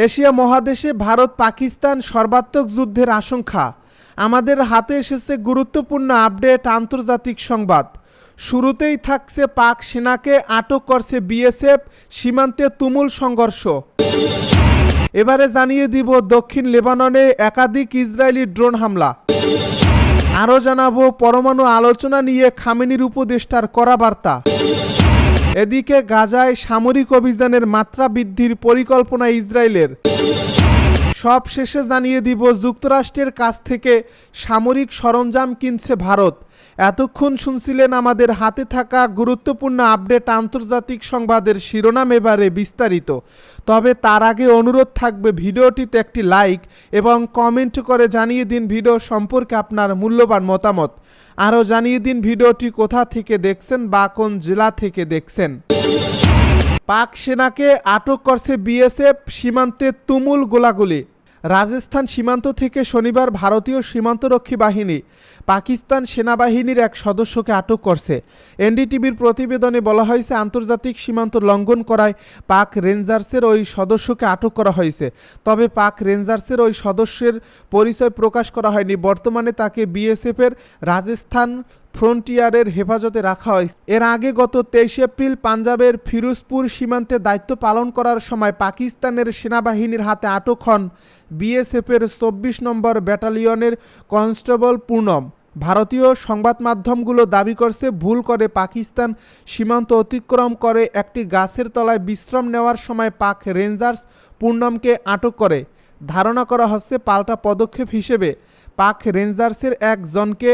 Asia মহাদেশে ভারত পাকিস্তান সর্বাত্মক যুদ্ধের আশঙ্কা। আমাদের হাতে এসেছে গুরুত্বপূর্ণ আপডেট আন্তর্জাতিক সংবাদ। শুরুতেই থাকছে পাক সেনাকে আটক করছে বিএসএফ, সীমান্তে তুমুল সংঘর্ষ। এবারে জানিয়ে দিব দক্ষিণ লেবাননে একাধিক ইসরায়েলি ড্রোন হামলা। আরও জানাবো পরমাণু আলোচনা নিয়ে খামেনির উপদেষ্টার কড়া বার্তা। এদিকে গাজায় সামরিক অভিযানের মাত্রা বৃদ্ধির পরিকল্পনা ইসরায়েলের। সব শেষে জানিয়ে দিব যুক্তরাষ্ট্রের কাছ থেকে সামরিক সরঞ্জাম কিনছে ভারত। এতক্ষণ শুনছিলেন আমাদের হাতে থাকা গুরুত্বপূর্ণ আপডেট আন্তর্জাতিক সংবাদের শিরোনাম, এবারে বিস্তারিত। তবে তার আগে অনুরোধ থাকবে ভিডিওটিতে একটি লাইক এবং কমেন্ট করে জানিয়ে দিন ভিডিও সম্পর্কে আপনার মূল্যবান মতামত। আরও জানিয়ে দিন ভিডিওটি কোথা থেকে দেখছেন বা কোন জেলা থেকে দেখছেন। পাক সেনাকে আটক করছে বিএসএফ, সীমান্তে তুমুল গোলাগুলি। রাজস্থান সীমান্ত থেকে শনিবার ভারতীয় সীমান্তরক্ষী বাহিনী পাকিস্তান সেনাবাহিনীর এক সদস্যকে আটক করছে। এনডিটিভির প্রতিবেদনে বলা হয়েছে, আন্তর্জাতিক সীমান্ত লঙ্ঘন করায় পাক রেঞ্জার্সের ওই সদস্যকে আটক করা হয়েছে। তবে পাক রেঞ্জার্সের ওই সদস্যের পরিচয় প্রকাশ করা হয়নি। বর্তমানে তাকে বিএসএফের রাজস্থান ফ্রন্টিয়ারের হেফাজতে রাখা হয়েছে। এর আগে গত 23 এপ্রিল পাঞ্জাবের ফিরোজপুর সীমান্তে দায়িত্ব পালন করার সময় পাকিস্তানের সেনাবাহিনীর হাতে আটক হন বিএসএফের 24 নম্বর ব্যাটালিয়নের কনস্টেবল পূর্ণম। ভারতীয় সংবাদ মাধ্যমগুলো দাবি করছে, ভুল করে পাকিস্তান সীমান্ত অতিক্রম করে একটি গাছের তলায় বিশ্রাম নেওয়ার সময় পাক রেঞ্জার্স পূর্ণমকে আটক করে। ধারণা করা হচ্ছে পাল্টা পদক্ষেপ হিসেবে পাক রেঞ্জার্সের একজনকে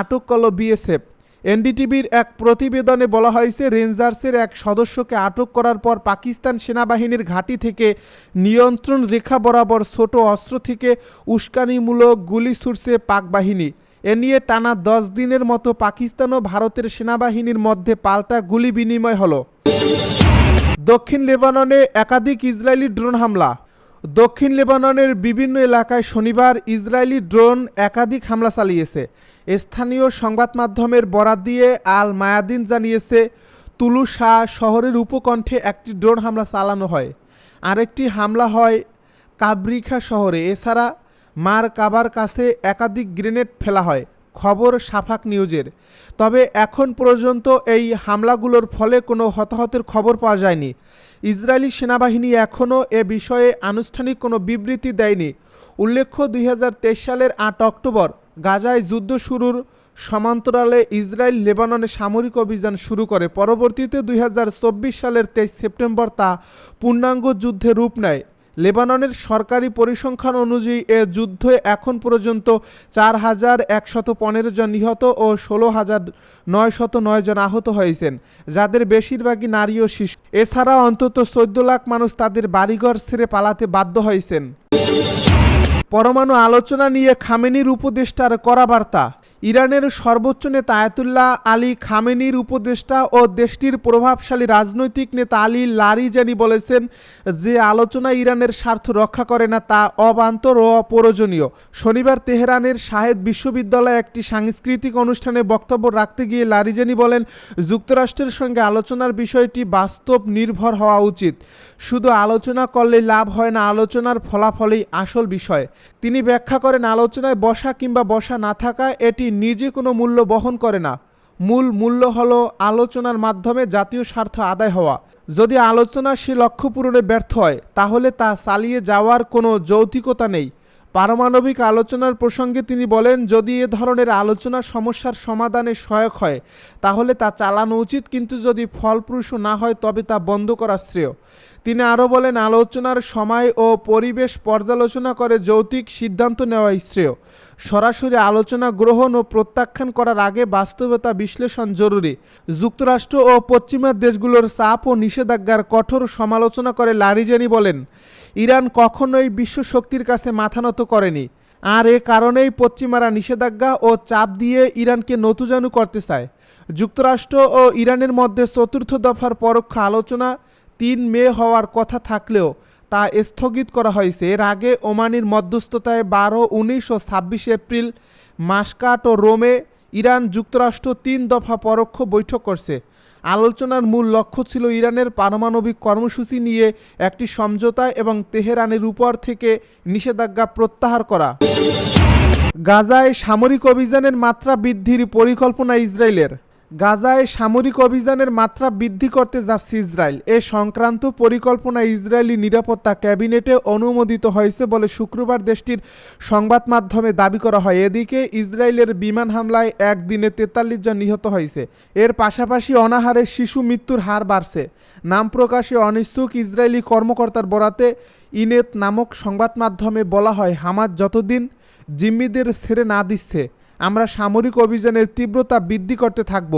আটক করল বিএসএফ। এনডিটিভির এক প্রতিবেদনে বলা হয়েছে, রেঞ্জার্সের এক সদস্যকে আটক করার পর পাকিস্তান সেনাবাহিনীর ঘাঁটি থেকে নিয়ন্ত্রণ রেখা বরাবর ছোট অস্ত্র থেকে উস্কানিমূলক গুলি ছুড়ছে পাক বাহিনী। এ নিয়ে টানা 10 দিনের মতো পাকিস্তান ও ভারতের সেনাবাহিনীর মধ্যে পাল্টা গুলি বিনিময় হলো। দক্ষিণ লেবাননে একাধিক ইসরায়েলি ড্রোন হামলা। দক্ষিণ লেবাননের বিভিন্ন এলাকায় শনিবার ইসরায়েলি ড্রোন একাধিক হামলা চালিয়েছে। স্থানীয় সংবাদ মাধ্যমের বরাত দিয়ে আল মায়াদিন জানিয়েছে, তুলুসা শহরের উপকণ্ঠে একটি ড্রোন হামলা চালানো হয়। আরেকটি হামলা হয় কাবরিখা শহরে। এছাড়া মার কাবার কাছে একাধিক গ্রেনেড ফেলা হয়, খবর সাফাক নিউজের। তবে এখন পর্যন্ত এই হামলাগুলোর ফলে কোনো হতাহতের খবর পাওয়া যায়নি। ইসরায়েলি সেনাবাহিনী এখনও এ বিষয়ে আনুষ্ঠানিক কোনো বিবৃতি দেয়নি। উল্লেখ্য, 2023 সালের 8 অক্টোবর গাজায় যুদ্ধ শুরুর সমান্তরালে ইসরায়েল লেবাননে সামরিক অভিযান শুরু করে। পরবর্তীতে 2024 সালের 23 সেপ্টেম্বর তা পূর্ণাঙ্গ যুদ্ধে রূপ নেয়। লেবাননের সরকারি পরিসংখ্যান অনুযায়ী এ যুদ্ধে এখন পর্যন্ত 4115 জন নিহত ও 16,909 জন আহত হয়েছেন, যাদের বেশিরভাগই নারী ও শিশু। এছাড়া অন্তত 14 লাখ মানুষ তাদের বাড়িঘর ছেড়ে পালাতে বাধ্য হয়েছেন। পরমাণু আলোচনা নিয়ে খামেনির উপদেষ্টার কড়া বার্তা। ইরানের সর্বোচ্চ নেতা আয়াতুল্লাহ আলী খামেনির উপদেষ্টা ও দেশটির প্রভাবশালী রাজনৈতিক নেতা আলী লারিজানি বলেছেন, যে আলোচনা ইরানের স্বার্থ রক্ষা করে না তা অবান্তর ও অপ্রয়োজনীয়। শনিবার তেহরানের শাহেদ বিশ্ববিদ্যালয়ে একটি সাংস্কৃতিক অনুষ্ঠানে বক্তব্য রাখতে গিয়ে লারিজানি বলেন, যুক্তরাষ্ট্রের সঙ্গে আলোচনার বিষয়টি বাস্তব নির্ভর হওয়া উচিত। শুধু আলোচনা করলেই লাভ হয় না, আলোচনার ফলাফলই আসল বিষয়। তিনি ব্যাখ্যা করেন, আলোচনায় বসা কিংবা বসা না থাকা এটি নিজে কোনো মূল্য বহন করে না। মূল মূল্য হলো আলোচনার মাধ্যমে জাতীয় স্বার্থ আদায় হওয়া। যদি আলোচনা সে লক্ষ্য পূরণে ব্যর্থ হয় তাহলে তা চালিয়ে যাওয়ার কোনো যৌক্তিকতা নেই। পারমাণবিক আলোচনার প্রসঙ্গে তিনি বলেন, যদি এ ধরনের আলোচনা সমস্যার সমাধানে সহায়ক হয় তাহলে তা চালানো উচিত, কিন্তু যদি ফলপ্রসূ না হয় তবে তা বন্ধ করা শ্রেয়। তিনি আরও বলেন, আলোচনার সময় ও পরিবেশ পর্যালোচনা করে যৌক্তিক সিদ্ধান্ত নেওয়া শ্রেয়। সরাসরি আলোচনা গ্রহণ ও প্রত্যাখ্যান করার আগে বাস্তবতা বিশ্লেষণ জরুরি। যুক্তরাষ্ট্র ও পশ্চিমা দেশগুলোর চাপ ও নিষেধাজ্ঞার কঠোর সমালোচনা করে লারিজানি বলেন, ইরান কখনোই বিশ্ব শক্তির কাছে মাথা নত করেনি, আর এ কারণেই পশ্চিমারা নিষেধাজ্ঞা ও চাপ দিয়ে ইরানকে নতুজানু করতে চায়। যুক্তরাষ্ট্র ও ইরানের মধ্যে চতুর্থ দফার পরোক্ষ আলোচনা 3 মে হওয়ার কথা থাকলেও তা স্থগিত করা হয়েছে। এর আগে ওমানির মধ্যস্থতায় 12, 19 ও 26 এপ্রিল মাস্কাট ও রোমে ইরান যুক্তরাষ্ট্র 3 দফা পরোক্ষ বৈঠক করছে। আলোচনার মূল লক্ষ্য ছিল ইরানের পারমাণবিক কর্মসূচি নিয়ে একটি সমঝোতা এবং তেহরানের উপর থেকে নিষেধাজ্ঞা প্রত্যাহার করা। গাজায় সামরিক অভিযানের মাত্রা বৃদ্ধির পরিকল্পনা ইসরায়েলের। গাজায় সামরিক অভিযানের মাত্রা বৃদ্ধি করতে যাচ্ছে ইসরায়েল। এ সংক্রান্ত পরিকল্পনা ইসরায়েলি নিরাপত্তা ক্যাবিনেটে অনুমোদিত হয়েছে বলে শুক্রবার দেশটির সংবাদ মাধ্যমে দাবি করা হয়। এদিকে ইসরায়েলের বিমান হামলায় একদিনে 43 জন নিহত হয়েছে। এর পাশাপাশি অনাহারে শিশু মৃত্যুর হার বাড়ছে। নাম প্রকাশে অনিচ্ছুক ইসরায়েলি কর্মকর্তার বরাতে ইনেত নামক সংবাদ মাধ্যমে বলা হয়, হামাস যতদিন জিম্মিদের ছেড়ে না দিচ্ছে আমরা সামরিক অভিযানের তীব্রতা বৃদ্ধি করতে থাকব।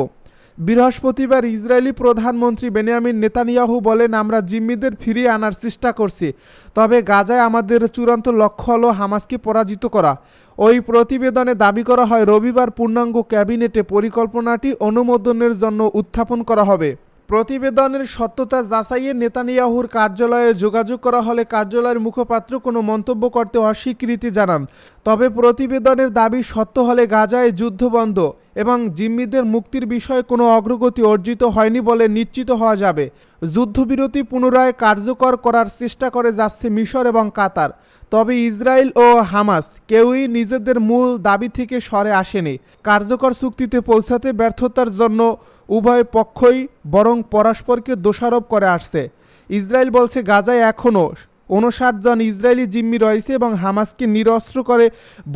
বৃহস্পতিবার ইসরায়েলি প্রধানমন্ত্রী বেনিয়ামিন নেতানিয়াহু বলেন, আমরা জিম্মিদের ফিরিয়ে আনার চেষ্টা করছি, তবে গাজায় আমাদের চূড়ান্ত লক্ষ্য হলো হামাসকে পরাজিত করা। ওই প্রতিবেদনে দাবি করা হয়, রবিবার পূর্ণাঙ্গ ক্যাবিনেটে পরিকল্পনাটি অনুমোদনের জন্য উত্থাপন করা হবে। প্রতিবেদনের সত্যতা যাচাইয়ে নেতানিয়াহুর কার্যালয়ে যোগাযোগ করা হলে কার্যালয়ের মুখপাত্র কোনো মন্তব্য করতে অস্বীকৃতি জানান। তবে প্রতিবেদনের দাবি সত্য হলে গাজায় যুদ্ধবন্ধ এবং জিম্মিদের মুক্তির বিষয়ে কোনো অগ্রগতি অর্জিত হয়নি বলে নিশ্চিত হওয়া যাবে। যুদ্ধবিরতি পুনরায় কার্যকর করার চেষ্টা করে যাচ্ছে মিশর এবং কাতার। তবে ইসরায়েল ও হামাস কেউই নিজেদের মূল দাবি থেকে সরে আসেনি। কার্যকর চুক্তিতে পৌঁছাতে ব্যর্থতার জন্য উভয় পক্ষই বরং পরস্পরকে দোষারোপ করে আসছে। ইসরায়েল বলছে গাজায় এখনও 59 জন ইসরায়েলি জিম্মি রয়েছে এবং হামাসকে নিরস্ত্র করে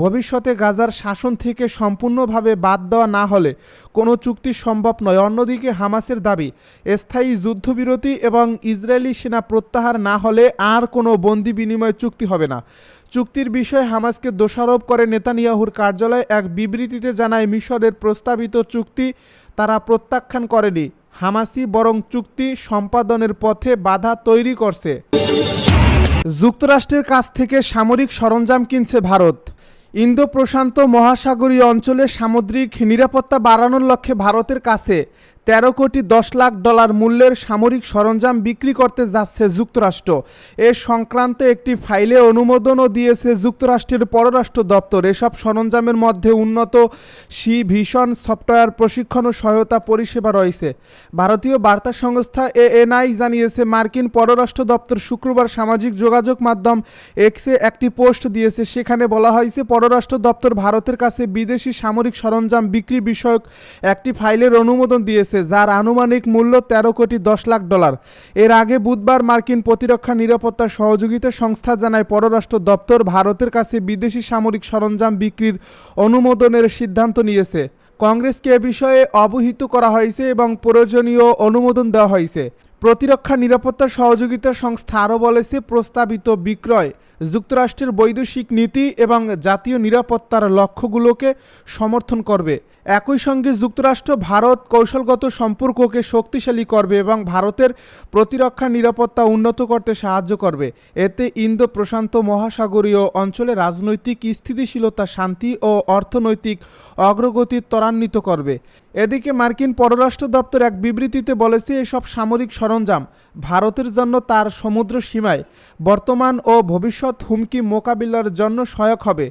ভবিষ্যতে গাজার শাসন থেকে সম্পূর্ণভাবে বাদ দেওয়া না হলে কোনো চুক্তি সম্ভব নয়। অন্যদিকে হামাসের দাবি, স্থায়ী যুদ্ধবিরতি এবং ইসরায়েলি সেনা প্রত্যাহার না হলে আর কোনো বন্দি বিনিময় চুক্তি হবে না। চুক্তির বিষয়ে হামাসকে দোষারোপ করে নেতানিয়াহুর কার্যালয় এক বিবৃতিতে জানায়, মিশরের প্রস্তাবিত চুক্তি তারা প্রত্যাখ্যান করেনি, হামাসই বরং চুক্তি সম্পাদনের পথে বাধা তৈরি করছে। যুক্তরাষ্ট্রের কাছ থেকে সামরিক সরঞ্জাম কিনছে ভারত। ইন্দো প্রশান্ত মহাসাগরীয় অঞ্চলে সামুদ্রিক নিরাপত্তা বাড়ানোর লক্ষ্যে ভারতের কাছে 13 কোটি 10 লাখ ডলার মূল্যের সামরিক সরঞ্জাম বিক্রি করতে যাচ্ছে যুক্তরাষ্ট্র। এ সংক্রান্ত একটি ফাইলে অনুমোদনও দিয়েছে যুক্তরাষ্ট্রের পররাষ্ট্র দপ্তর। এসব সরঞ্জামের মধ্যে উন্নত সি ভিশন সফটওয়্যার প্রশিক্ষণ ও সহায়তা পরিষেবা রয়েছে। ভারতীয় বার্তা সংস্থা এএনআই জানিয়েছে, মার্কিন পররাষ্ট্র দপ্তর শুক্রবার সামাজিক যোগাযোগ মাধ্যম এক্সে একটি পোস্ট দিয়েছে। সেখানে বলা হয়েছে, পররাষ্ট্র দপ্তর ভারতের কাছে বিদেশি সামরিক সরঞ্জাম বিক্রি বিষয়ক একটি ফাইলের অনুমোদন দিয়েছে, যার আনুমানিক মূল্য 13 কোটি 10 লাখ ডলার। এর আগে বুধবার মার্কিন প্রতিরক্ষা নিরাপত্তা সহযোগিতা সংস্থা জানায়, পররাষ্ট্র দপ্তর ভারতের কাছে বিদেশি সামরিক সরঞ্জাম বিক্রির অনুমোদনের সিদ্ধান্ত নিয়েছে। কংগ্রেসকে এ বিষয়ে অবহিত করা হয়েছে এবং প্রয়োজনীয় অনুমোদন দেওয়া হয়েছে। প্রতিরক্ষা নিরাপত্তা সহযোগিতা সংস্থা আরও বলেছে, প্রস্তাবিত বিক্রয় যুক্তরাষ্ট্রের বৈদেশিক নীতি এবং জাতীয় নিরাপত্তার লক্ষ্যগুলোকে সমর্থন করবে। একই সঙ্গে যুক্তরাষ্ট্র ভারত কৌশলগত সম্পর্ককে শক্তিশালী করবে এবং ভারতের প্রতিরক্ষা নিরাপত্তা উন্নত করতে সাহায্য করবে। এতে ইন্দো প্রশান্ত মহাসাগরীয় অঞ্চলে রাজনৈতিক স্থিতিশীলতা, শান্তি ও অর্থনৈতিক অগ্রগতি ত্বরান্বিত করবে। এদিকে মার্কিন পররাষ্ট্র দপ্তর এক বিবৃতিতে বলেছে, এসব সামরিক সরঞ্জাম ভারতের জন্য তার সমুদ্র সীমায় বর্তমান ও ভবিষ্যৎ হুমকি মোকাবিলার জন্য সহায়ক হবে।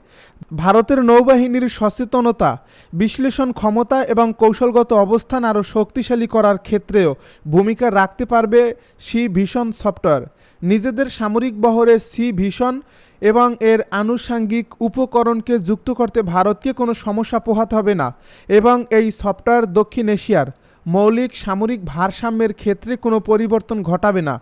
ভারতের নৌবাহিনীর সচেতনতা, বিশ্লেষণ ক্ষমতা এবং কৌশলগত অবস্থান আরও শক্তিশালী করার ক্ষেত্রেও ভূমিকা রাখতে পারবে সি ভিশন সফটওয়্যার। নিজেদের সামরিক বহরে সি ভিশন এবং এর আনুষঙ্গিক উপকরণকে যুক্ত করতে ভারতকে কোনো সমস্যা পোহাতে হবে না এবং এই সফটওয়্যার দক্ষিণ এশিয়ার মৌলিক সামরিক ভারসাম্যের ক্ষেত্রে কোনো পরিবর্তন ঘটাবে না।